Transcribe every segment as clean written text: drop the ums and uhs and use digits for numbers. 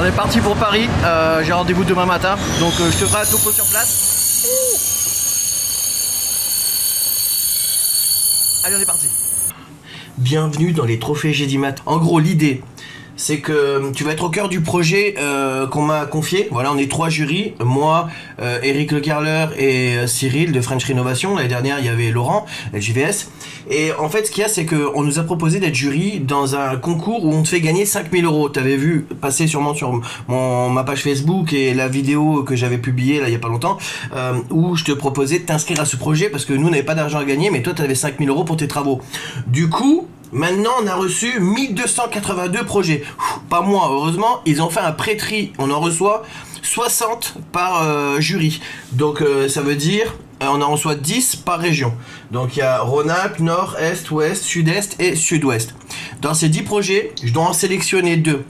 On est parti pour Paris, j'ai rendez-vous demain matin, donc je te ferai un topo sur place. Allez, on est parti. Bienvenue dans les trophées Gédimat. En gros, l'idée, c'est que tu vas être au cœur du projet qu'on m'a confié. Voilà, on est 3 jurys, moi, Eric Le Carleur et Cyril de French Rénovation. L'année dernière, il y avait Laurent, LJVS. Et en fait, ce qu'il y a, c'est qu'on nous a proposé d'être jury dans un concours où on te fait gagner 5000 €. T'avais vu passer sûrement sur ma page Facebook et la vidéo que j'avais publiée là il y a pas longtemps, où je te proposais de t'inscrire à ce projet parce que nous, on n'avait pas d'argent à gagner, mais toi, tu avais 5000 € pour tes travaux. Du coup, maintenant, on a reçu 1282 projets. Pas moi, heureusement, ils ont fait un pré-tri. On en reçoit 60 par jury. Donc, ça veut dire, on en reçoit 10 par région. Donc, il y a Rhône-Alpes, Nord, Est, Ouest, Sud-Est et Sud-Ouest. Dans ces 10 projets, je dois en sélectionner 2.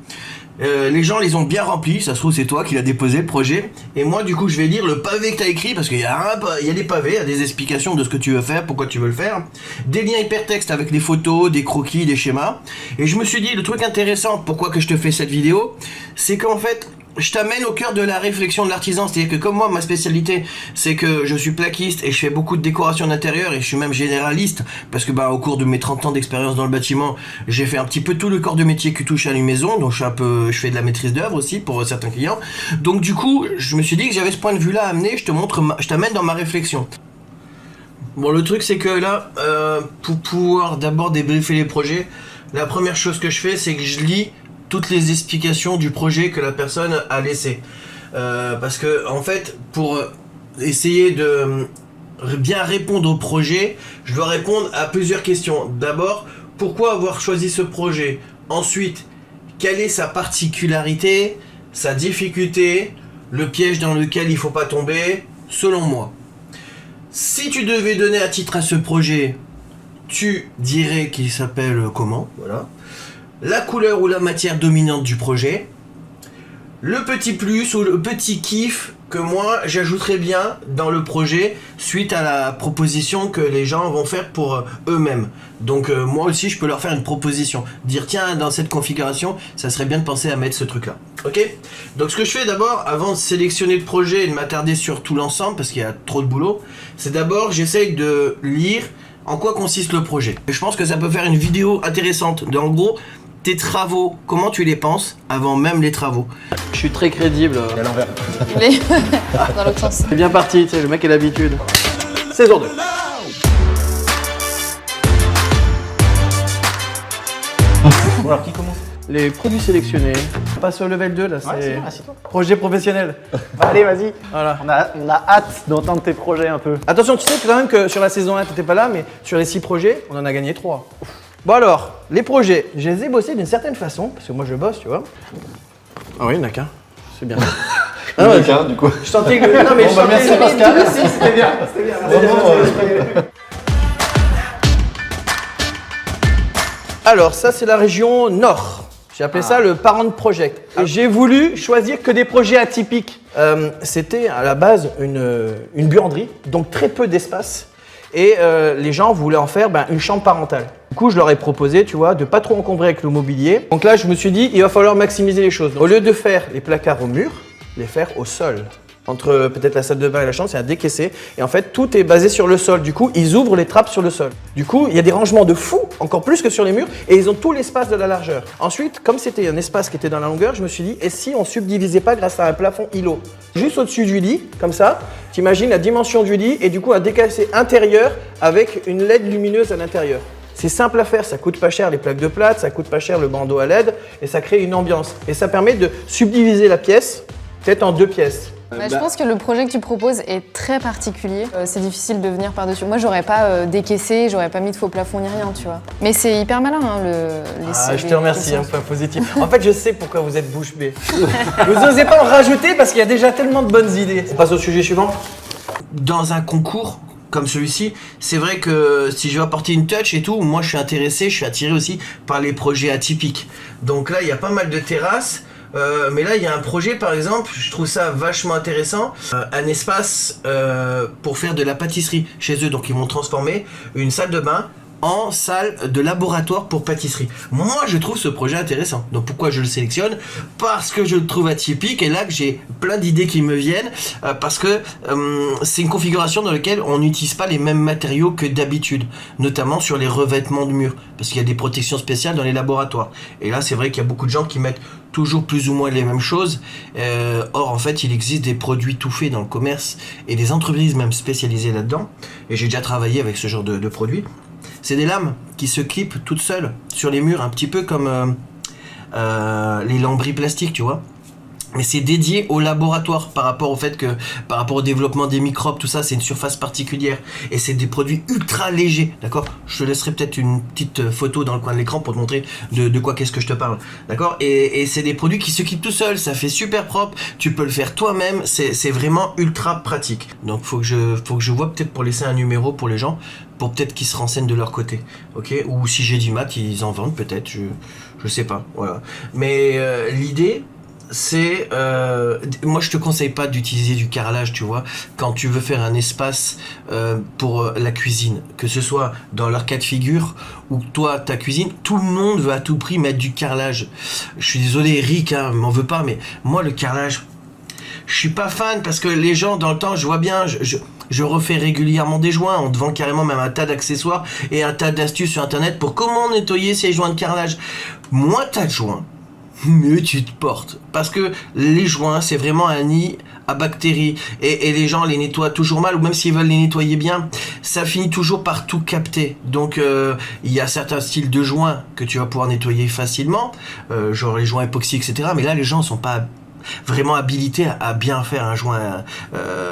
Les gens les ont bien remplis, ça se trouve c'est toi qui l'as déposé le projet. Et moi du coup je vais lire le pavé que tu as écrit parce qu'il y a des pavés, il y a des explications de ce que tu veux faire, pourquoi tu veux le faire. Des liens hypertextes avec des photos, des croquis, des schémas. Et je me suis dit le truc intéressant, pourquoi que je te fais cette vidéo, c'est qu'en fait je t'amène au cœur de la réflexion de l'artisan. C'est-à-dire que comme moi, ma spécialité, c'est que je suis plaquiste et je fais beaucoup de décoration d'intérieur et je suis même généraliste parce que au cours de mes 30 ans d'expérience dans le bâtiment, j'ai fait un petit peu tout le corps de métier qui touche à une maison. Donc je fais de la maîtrise d'œuvre aussi pour certains clients. Donc du coup, je me suis dit que j'avais ce point de vue-là à amener. Je t'amène dans ma réflexion. Bon, le truc, c'est que là, pour pouvoir d'abord débriefer les projets, la première chose que je fais, c'est que je lis toutes les explications du projet que la personne a laissé. Parce que, en fait, pour essayer de bien répondre au projet, je dois répondre à plusieurs questions. D'abord, pourquoi avoir choisi ce projet? Ensuite, quelle est sa particularité, sa difficulté, le piège dans lequel il ne faut pas tomber, selon moi. Si tu devais donner un titre à ce projet, tu dirais qu'il s'appelle comment? Voilà. La couleur ou la matière dominante du projet, le petit plus ou le petit kiff que moi j'ajouterais bien dans le projet suite à la proposition que les gens vont faire pour eux-mêmes. Donc moi aussi je peux leur faire une proposition, dire tiens dans cette configuration ça serait bien de penser à mettre ce truc là. Ok? Donc ce que je fais d'abord avant de sélectionner le projet et de m'attarder sur tout l'ensemble parce qu'il y a trop de boulot, c'est d'abord j'essaye de lire en quoi consiste le projet. Et je pense que ça peut faire une vidéo intéressante. En gros, tes travaux, comment tu les penses avant même les travaux? Je suis très crédible. À l'envers. Dans l'autre sens. C'est bien parti, tu sais, le mec a l'habitude. Saison 2. Bon alors qui commence? Les produits sélectionnés. On passe au level 2 là, c'est assieds-toi. projet professionnel. Allez, vas-y. Voilà. On a hâte d'entendre tes projets un peu. Attention, tu sais quand même que sur la saison 1, t'étais pas là, mais sur les 6 projets, on en a gagné 3. Bon alors, les projets, je les ai bossés d'une certaine façon, parce que moi je bosse, tu vois. Ah oui, il n'y en a qu'un, c'est bien. Ah ouais, du coup. Je tentais que... Non mais Bon, merci Pascal. Merci, c'était bien. C'était bien. Alors ça c'est la région Nord. J'ai appelé ça le Parent Project. Et j'ai voulu choisir que des projets atypiques. C'était à la base une buanderie, donc très peu d'espace. Et les gens voulaient en faire une chambre parentale. Du coup, je leur ai proposé, tu vois, de pas trop encombrer avec le mobilier. Donc là, je me suis dit, il va falloir maximiser les choses. Donc, au lieu de faire les placards au mur, les faire au sol. Entre peut-être la salle de bain et la chambre, c'est à décaisser. Et en fait, tout est basé sur le sol. Du coup, ils ouvrent les trappes sur le sol. Du coup, il y a des rangements de fou, encore plus que sur les murs, et ils ont tout l'espace de la largeur. Ensuite, comme c'était un espace qui était dans la longueur, je me suis dit, et si on subdivisait pas grâce à un plafond îlot? Juste au-dessus du lit, comme ça, t'imagines la dimension du lit, et du coup, un décaissé intérieur avec une LED lumineuse à l'intérieur. C'est simple à faire, ça coûte pas cher les plaques de plâtre, ça coûte pas cher le bandeau à LED, et ça crée une ambiance. Et ça permet de subdiviser la pièce, peut-être en 2 pièces. Je pense que le projet que tu proposes est très particulier. C'est difficile de venir par-dessus. Moi, j'aurais pas décaissé, j'aurais pas mis de faux plafond ni rien, tu vois. Mais c'est hyper malin, hein, je te remercie, point positif. En fait, je sais pourquoi vous êtes bouche bée. Vous n'osez pas en rajouter parce qu'il y a déjà tellement de bonnes idées. On passe au sujet suivant. Dans un concours comme celui-ci, c'est vrai que si je veux apporter une touch et tout, moi je suis intéressé, je suis attiré aussi par les projets atypiques. Donc là, il y a pas mal de terrasses. Mais là il y a un projet par exemple, je trouve ça vachement intéressant, un espace pour faire de la pâtisserie chez eux. Donc ils vont transformer une salle de bain en salle de laboratoire pour pâtisserie. Moi, je trouve ce projet intéressant. Donc pourquoi je le sélectionne? Parce que je le trouve atypique et là que j'ai plein d'idées qui me viennent parce que c'est une configuration dans laquelle on n'utilise pas les mêmes matériaux que d'habitude, notamment sur les revêtements de murs, parce qu'il y a des protections spéciales dans les laboratoires. Et là, c'est vrai qu'il y a beaucoup de gens qui mettent toujours plus ou moins les mêmes choses. Or, en fait, il existe des produits tout faits dans le commerce et des entreprises même spécialisées là-dedans. Et j'ai déjà travaillé avec ce genre de produits. C'est des lames qui se clipent toutes seules sur les murs, un petit peu comme les lambris plastiques, tu vois. Mais c'est dédié au laboratoire par rapport au développement des microbes, tout ça, c'est une surface particulière. Et c'est des produits ultra légers, d'accord? Je te laisserai peut-être une petite photo dans le coin de l'écran pour te montrer de quoi qu'est-ce que je te parle, d'accord? Et c'est des produits qui se quittent tout seuls, ça fait super propre, tu peux le faire toi-même, c'est vraiment ultra pratique. Donc faut que je vois peut-être pour laisser un numéro pour les gens, pour peut-être qu'ils se renseignent de leur côté, ok? Ou si j'ai du mat, ils en vendent peut-être, je sais pas, voilà. Mais l'idée, c'est moi je te conseille pas d'utiliser du carrelage, tu vois, quand tu veux faire un espace pour la cuisine, que ce soit dans leur cas de figure ou toi ta cuisine, tout le monde veut à tout prix mettre du carrelage. Je suis désolé Eric, hein, m'en veux pas, mais moi le carrelage, je suis pas fan parce que les gens dans le temps, je vois bien, je refais régulièrement des joints, on te vend carrément même un tas d'accessoires et un tas d'astuces sur internet pour comment nettoyer ces joints de carrelage. Moins t'as de joints, mieux tu te portes. Parce que les joints, c'est vraiment un nid à bactéries. Et les gens les nettoient toujours mal, ou même s'ils veulent les nettoyer bien, ça finit toujours par tout capter. Donc il y a certains styles de joints que tu vas pouvoir nettoyer facilement, genre les joints époxy, etc. Mais là, les gens sont pas vraiment habilité à bien faire un joint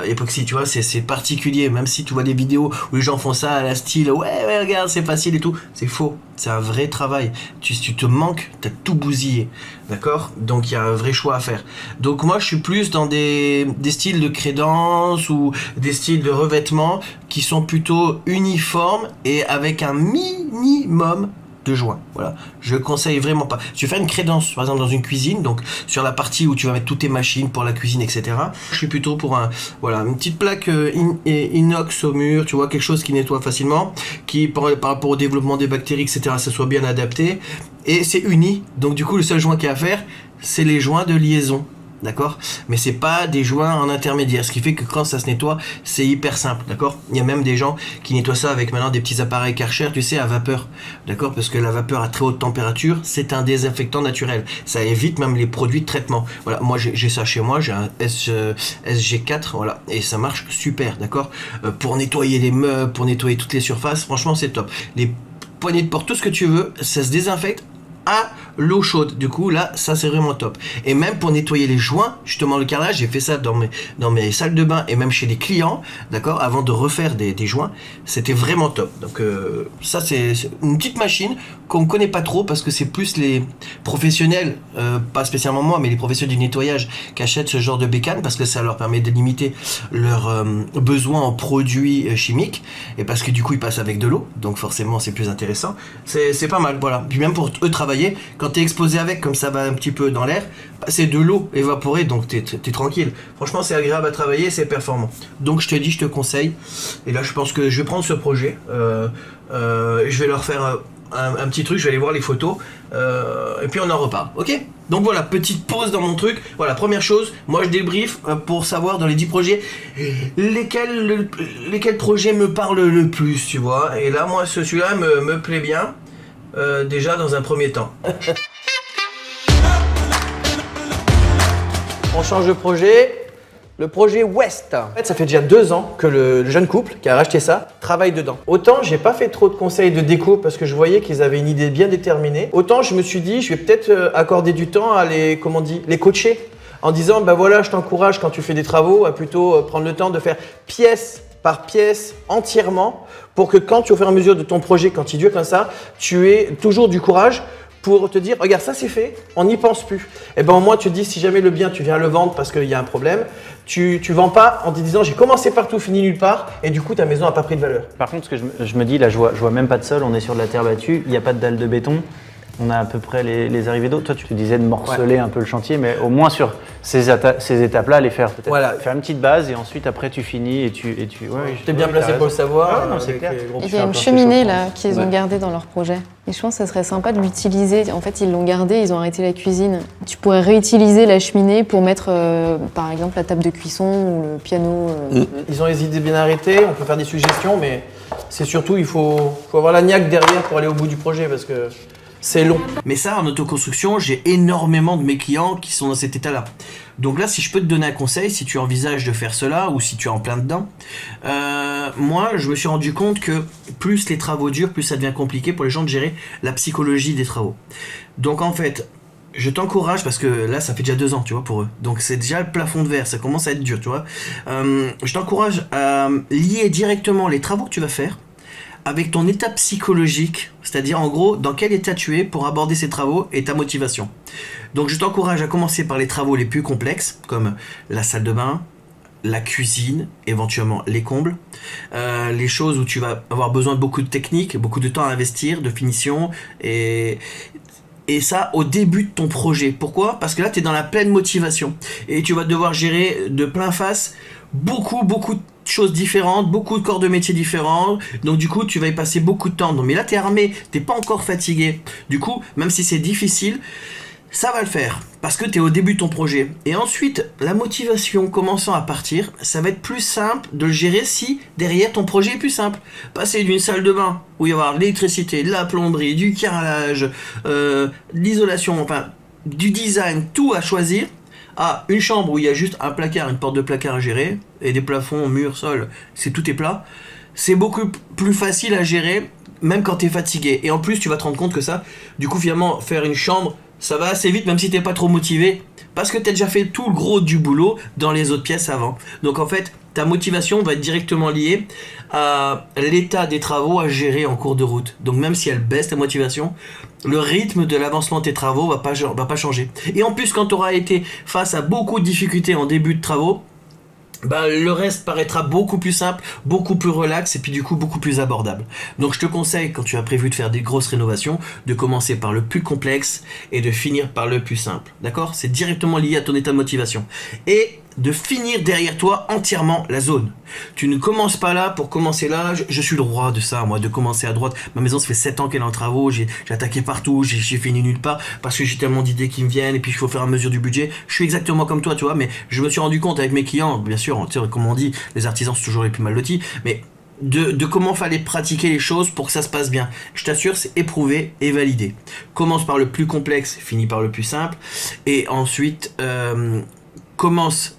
époxy, tu vois, c'est particulier, même si tu vois des vidéos où les gens font ça à la style ouais regarde c'est facile et tout, c'est faux, c'est un vrai travail, tu te manques, t'as tout bousillé, d'accord, donc il y a un vrai choix à faire. Donc moi je suis plus dans des styles de crédence ou des styles de revêtement qui sont plutôt uniformes et avec un minimum de joints. Voilà, je conseille vraiment pas. Si tu veux faire une crédence par exemple dans une cuisine, donc sur la partie où tu vas mettre toutes tes machines pour la cuisine, etc. Je suis plutôt pour une petite plaque inox au mur, tu vois, quelque chose qui nettoie facilement, qui par rapport au développement des bactéries, etc. ça soit bien adapté, et c'est uni, donc du coup le seul joint qu'il y a à faire, c'est les joints de liaison. D'accord, mais c'est pas des joints en intermédiaire, ce qui fait que quand ça se nettoie, c'est hyper simple, d'accord. Il y a même des gens qui nettoient ça avec maintenant des petits appareils Karcher, tu sais, à vapeur, d'accord, parce que la vapeur à très haute température, c'est un désinfectant naturel, ça évite même les produits de traitement. Voilà, moi j'ai ça chez moi, j'ai un SG4, voilà, et ça marche super, d'accord, pour nettoyer les meubles, pour nettoyer toutes les surfaces, franchement c'est top. Les poignées de porte, tout ce que tu veux, ça se désinfecte à l'eau chaude, du coup là ça c'est vraiment top. Et même pour nettoyer les joints, justement le carrelage, j'ai fait ça dans mes salles de bain et même chez les clients, d'accord, avant de refaire des joints, c'était vraiment top. Donc ça c'est une petite machine qu'on ne connaît pas trop parce que c'est plus les professionnels, pas spécialement moi, mais les professionnels du nettoyage qui achètent ce genre de bécane parce que ça leur permet de limiter leurs besoins en produits chimiques, et parce que du coup ils passent avec de l'eau, donc forcément c'est plus intéressant, c'est pas mal, voilà. Puis même pour eux travailler, quand t'es exposé avec, comme ça va un petit peu dans l'air, bah, c'est de l'eau évaporée, donc t'es tranquille. Franchement c'est agréable à travailler, c'est performant. Donc je te dis, je te conseille, et là je pense que je vais prendre ce projet, je vais leur faire un petit truc, je vais aller voir les photos, et puis on en reparle, ok? Donc voilà, petite pause dans mon truc. Voilà, première chose, moi je débrief pour savoir dans les 10 projets lesquels projets me parlent le plus, tu vois. Et là, moi, celui-là me plaît bien, déjà dans un premier temps. On change de projet. Le projet West. En fait, ça fait déjà 2 ans que le jeune couple qui a racheté ça travaille dedans. Autant j'ai pas fait trop de conseils de déco parce que je voyais qu'ils avaient une idée bien déterminée. Autant je me suis dit, je vais peut-être accorder du temps à les coacher en disant, bah voilà, je t'encourage quand tu fais des travaux à plutôt prendre le temps de faire pièce par pièce entièrement pour que quand tu, au fur et à mesure de ton projet, quand il dure comme ça, tu aies toujours du courage pour te dire, regarde, ça c'est fait, on n'y pense plus. Et ben au moins tu te dis, si jamais le bien tu viens le vendre parce qu'il y a un problème, tu vends pas en te disant j'ai commencé partout, fini nulle part, et du coup ta maison n'a pas pris de valeur. Par contre, ce que je me dis, là je vois même pas de sol, on est sur de la terre battue, il n'y a pas de dalle de béton. On a à peu près les arrivées d'eau. Toi, tu te disais de morceler un peu le chantier, mais au moins sur ces étapes-là, les faire peut-être. Voilà. Faire une petite base et ensuite après tu finis et tu. T'es bien placé pour le savoir. Non, c'est clair. Il y a une cheminée là qu'ils ont gardée dans leur projet. Et je pense que ça serait sympa de l'utiliser. En fait, ils l'ont gardée, ils ont arrêté la cuisine. Tu pourrais réutiliser la cheminée pour mettre, par exemple, la table de cuisson ou le piano. Ils ont les idées bien arrêtées, on peut faire des suggestions, mais c'est surtout, il faut avoir la niaque derrière pour aller au bout du projet, parce que c'est long. Mais ça, en autoconstruction, j'ai énormément de mes clients qui sont dans cet état-là. Donc là, si je peux te donner un conseil, si tu envisages de faire cela, ou si tu es en plein dedans, moi, je me suis rendu compte que plus les travaux durent, plus ça devient compliqué pour les gens de gérer la psychologie des travaux. Donc en fait, je t'encourage, parce que là, ça fait déjà 2 ans, tu vois, pour eux. Donc c'est déjà le plafond de verre, ça commence à être dur, tu vois. Je t'encourage à lier directement les travaux que tu vas faire avec ton état psychologique, c'est-à-dire en gros, dans quel état tu es pour aborder ces travaux et ta motivation. Donc je t'encourage à commencer par les travaux les plus complexes, comme la salle de bain, la cuisine, éventuellement les combles, les choses où tu vas avoir besoin de beaucoup de technique, beaucoup de temps à investir, de finition, et ça au début de ton projet. Pourquoi ? Parce que là, tu es dans la pleine motivation, et tu vas devoir gérer de plein face beaucoup de choses différentes, beaucoup de corps de métier différents, donc du coup tu vas y passer beaucoup de temps. Mais là t'es armé, t'es pas encore fatigué, du coup même si c'est difficile, ça va le faire, parce que t'es au début de ton projet. Et ensuite, la motivation commençant à partir, ça va être plus simple de le gérer si derrière ton projet est plus simple. Passer d'une salle de bain où il va y avoir l'électricité, de la plomberie, du carrelage, de l'isolation, enfin du design, tout à choisir, à une chambre où il y a juste un placard, une porte de placard à gérer, et des plafonds, murs, sol, tout est plat, c'est beaucoup plus facile à gérer, même quand t'es fatigué. Et en plus, tu vas te rendre compte que ça, du coup, finalement, faire une chambre, ça va assez vite, même si t'es pas trop motivé, parce que t'as déjà fait tout le gros du boulot dans les autres pièces avant. Donc en fait, ta motivation va être directement liée à l'état des travaux à gérer en cours de route. Donc même si elle baisse ta motivation, le rythme de l'avancement de tes travaux va pas changer. Et en plus, quand tu auras été face à beaucoup de difficultés en début de travaux, le reste paraîtra beaucoup plus simple, beaucoup plus relax et puis du coup beaucoup plus abordable. Donc je te conseille, quand tu as prévu de faire des grosses rénovations, de commencer par le plus complexe et de finir par le plus simple. D'accord ? C'est directement lié à ton état de motivation. Et de finir derrière toi entièrement la zone. Tu ne commences pas là pour commencer là. Je suis le roi de ça, moi, de commencer à droite. Ma maison, ça fait 7 ans qu'elle est en travaux. J'ai attaqué partout, j'ai fini nulle part parce que j'ai tellement d'idées qui me viennent et puis il faut faire à mesure du budget. Je suis exactement comme toi, tu vois, mais je me suis rendu compte avec mes clients, bien sûr, tu sais, comme on dit, les artisans sont toujours les plus mal lotis, mais de comment fallait pratiquer les choses pour que ça se passe bien. Je t'assure, c'est éprouvé et validé. Commence par le plus complexe, finis par le plus simple, et ensuite commence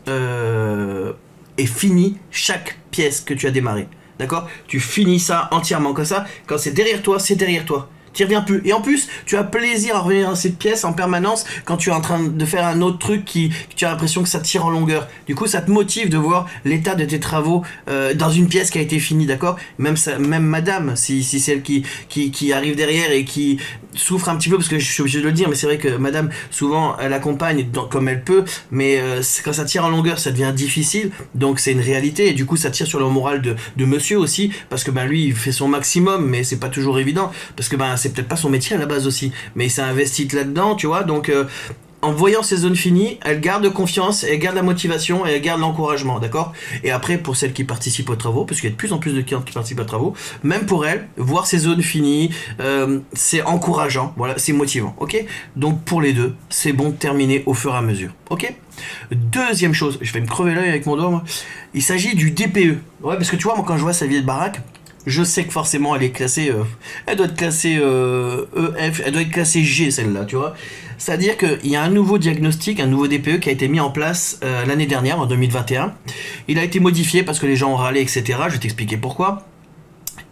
et finis chaque pièce que tu as démarré. D'accord ? Tu finis ça entièrement comme ça. Quand c'est derrière toi, c'est derrière toi. Tu reviens plus. Et en plus, tu as plaisir à revenir dans cette pièce en permanence quand tu es en train de faire un autre truc que tu as l'impression que ça tire en longueur. Du coup, ça te motive de voir l'état de tes travaux dans une pièce qui a été finie, d'accord ? Même madame, si c'est elle qui arrive derrière et qui souffre un petit peu, parce que je suis obligé de le dire, mais c'est vrai que madame, souvent, elle accompagne comme elle peut, mais quand ça tire en longueur, ça devient difficile, donc c'est une réalité, et du coup, ça tire sur le moral de monsieur aussi, parce que lui, il fait son maximum, mais c'est pas toujours évident, parce que c'est peut-être pas son métier à la base aussi, mais il s'est investi là-dedans, tu vois, donc en voyant ces zones finies, elle garde confiance, elle garde la motivation et elle garde l'encouragement, d'accord ? Et après, pour celles qui participent aux travaux, parce qu'il y a de plus en plus de clients qui participent aux travaux, même pour elles, voir ces zones finies, c'est encourageant, voilà, c'est motivant, ok ? Donc pour les deux, c'est bon de terminer au fur et à mesure, ok ? Deuxième chose, je vais me crever l'œil avec mon doigt, moi. Il s'agit du DPE. Ouais, parce que tu vois, moi quand je vois sa vieille baraque, je sais que forcément elle est classée, elle doit être classée EF, elle doit être classée G celle-là, tu vois. C'est-à-dire qu'il y a un nouveau diagnostic, un nouveau DPE qui a été mis en place l'année dernière, en 2021. Il a été modifié parce que les gens ont râlé, etc. Je vais t'expliquer pourquoi.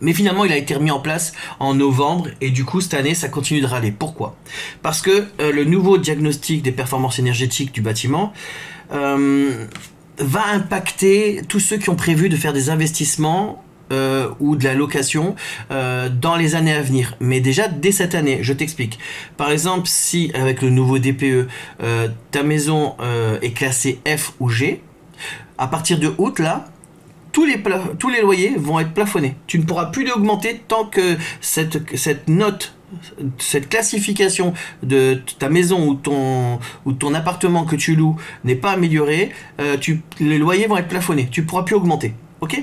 Mais finalement, il a été remis en place en novembre et du coup, cette année, ça continue de râler. Pourquoi ? Parce que le nouveau diagnostic des performances énergétiques du bâtiment va impacter tous ceux qui ont prévu de faire des investissements ou de la location dans les années à venir, mais déjà dès cette année. Je t'explique. Par exemple, si avec le nouveau DPE ta maison est classée F ou G, à partir de août là, tous les loyers vont être plafonnés. Tu ne pourras plus les augmenter tant que cette note cette classification de ta maison ou ton appartement que tu loues n'est pas améliorée, les loyers vont être plafonnés. Tu ne pourras plus augmenter. Ok ?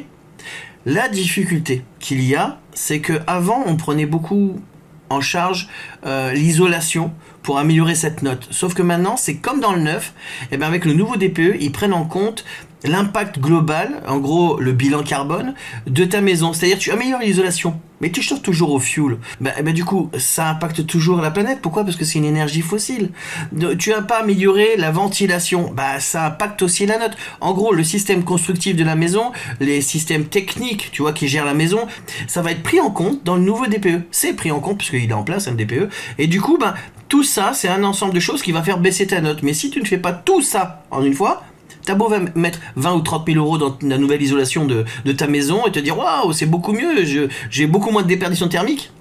La difficulté qu'il y a, c'est qu'avant, on prenait beaucoup en charge l'isolation pour améliorer cette note. Sauf que maintenant, c'est comme dans le neuf, et bien avec le nouveau DPE, ils prennent en compte l'impact global, en gros le bilan carbone, de ta maison. C'est-à-dire tu améliores l'isolation, mais tu chauffes toujours au fioul. Du coup, ça impacte toujours la planète. Pourquoi ? Parce que c'est une énergie fossile. Tu n'as pas amélioré la ventilation, ça impacte aussi la note. En gros, le système constructif de la maison, les systèmes techniques, tu vois, qui gèrent la maison, ça va être pris en compte dans le nouveau DPE. C'est pris en compte puisqu'il est en place, un DPE. Et du coup, tout ça, c'est un ensemble de choses qui va faire baisser ta note. Mais si tu ne fais pas tout ça en une fois, t'as beau mettre 20 ou 30 000 euros dans la nouvelle isolation de ta maison et te dire waouh, c'est beaucoup mieux, j'ai beaucoup moins de déperdition thermique.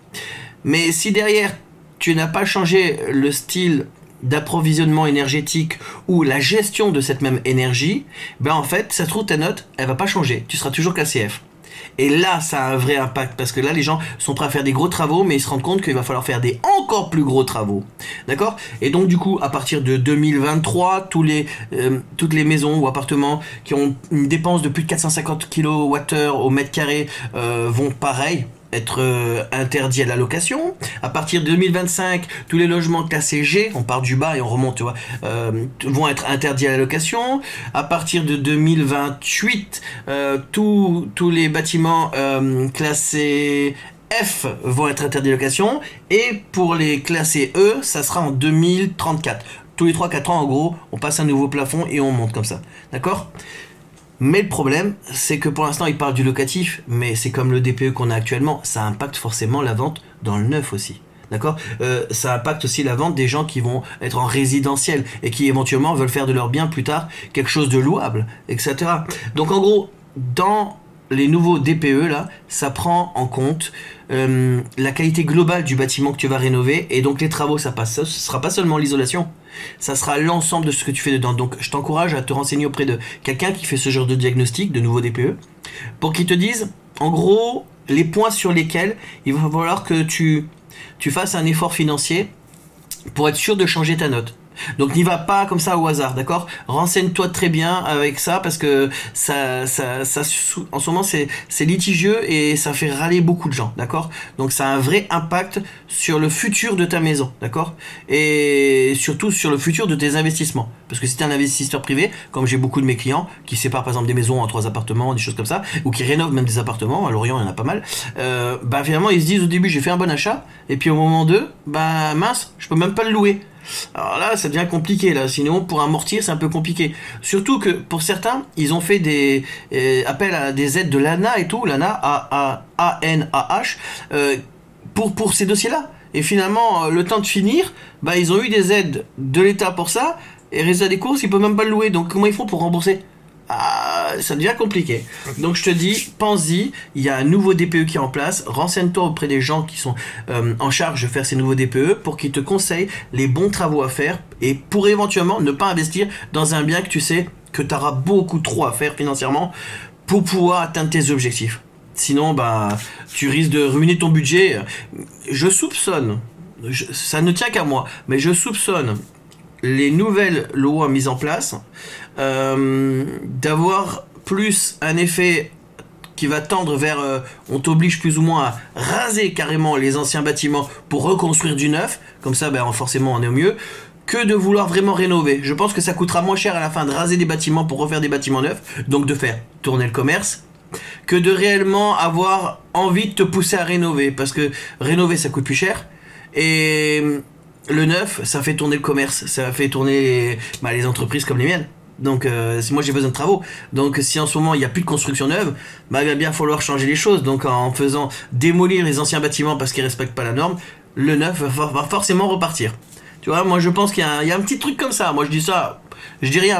Mais si derrière tu n'as pas changé le style d'approvisionnement énergétique ou la gestion de cette même énergie, en fait, ça se trouve ta note, elle va pas changer. Tu seras toujours KCF. Et là, ça a un vrai impact parce que là, les gens sont prêts à faire des gros travaux, mais ils se rendent compte qu'il va falloir faire des encore plus gros travaux. D'accord ? Et donc, du coup, à partir de 2023, toutes les maisons ou appartements qui ont une dépense de plus de 450 kWh au mètre carré vont pareil être interdits à la location. À partir de 2025, tous les logements classés G, on part du bas et on remonte, tu vois, vont être interdits à la location. À partir de 2028, tous les bâtiments classés F vont être interdits à la location. Et pour les classés E, ça sera en 2034. Tous les 3-4 ans, en gros, on passe un nouveau plafond et on monte comme ça. D'accord ? Mais le problème, c'est que pour l'instant, ils parlent du locatif, mais c'est comme le DPE qu'on a actuellement, ça impacte forcément la vente dans le neuf aussi. D'accord ? Ça impacte aussi la vente des gens qui vont être en résidentiel et qui éventuellement veulent faire de leur bien plus tard quelque chose de louable, etc. Donc en gros, dans les nouveaux DPE, là, ça prend en compte la qualité globale du bâtiment que tu vas rénover, et donc les travaux, ce sera pas seulement l'isolation, ça sera l'ensemble de ce que tu fais dedans. Donc je t'encourage à te renseigner auprès de quelqu'un qui fait ce genre de diagnostic de nouveau DPE pour qu'il te dise en gros les points sur lesquels il va falloir que tu fasses un effort financier pour être sûr de changer ta note. Donc n'y va pas comme ça au hasard, d'accord ? Renseigne-toi très bien avec ça parce que ça en ce moment c'est litigieux et ça fait râler beaucoup de gens, d'accord ? Donc ça a un vrai impact sur le futur de ta maison, d'accord ? Et surtout sur le futur de tes investissements. Parce que si tu es un investisseur privé, comme j'ai beaucoup de mes clients qui séparent par exemple des maisons en 3 appartements, des choses comme ça, ou qui rénovent même des appartements, à Lorient il y en a pas mal, finalement ils se disent au début j'ai fait un bon achat, et puis au moment 2, mince, je peux même pas le louer. Alors là, ça devient compliqué, là. Sinon, pour amortir, c'est un peu compliqué. Surtout que, pour certains, ils ont fait des appels à des aides de l'ANA et tout, l'ANA, A-N-A-H, pour ces dossiers-là. Et finalement, le temps de finir, ils ont eu des aides de l'État pour ça, et résultat des courses, ils peuvent même pas le louer. Donc, comment ils font pour rembourser ? Ça devient compliqué. Donc je te dis, pense-y, il y a un nouveau DPE qui est en place, renseigne-toi auprès des gens qui sont en charge de faire ces nouveaux DPE pour qu'ils te conseillent les bons travaux à faire et pour éventuellement ne pas investir dans un bien que tu sais que tu auras beaucoup trop à faire financièrement pour pouvoir atteindre tes objectifs. Sinon, tu risques de ruiner ton budget. Je soupçonne, ça ne tient qu'à moi, mais je soupçonne les nouvelles lois mises en place d'avoir plus un effet qui va tendre vers on t'oblige plus ou moins à raser carrément les anciens bâtiments pour reconstruire du neuf, comme ça forcément on est au mieux, que de vouloir vraiment rénover. Je pense que ça coûtera moins cher à la fin de raser des bâtiments pour refaire des bâtiments neufs, donc de faire tourner le commerce, que de réellement avoir envie de te pousser à rénover, parce que rénover ça coûte plus cher, et le neuf, ça fait tourner le commerce, ça fait tourner les entreprises comme les miennes. Donc moi j'ai besoin de travaux. Donc si en ce moment il n'y a plus de construction neuve, il va bien falloir changer les choses. Donc en faisant démolir les anciens bâtiments parce qu'ils ne respectent pas la norme, le neuf va forcément repartir. Tu vois, moi je pense qu'il y a un petit truc comme ça. Moi je dis ça, je dis rien.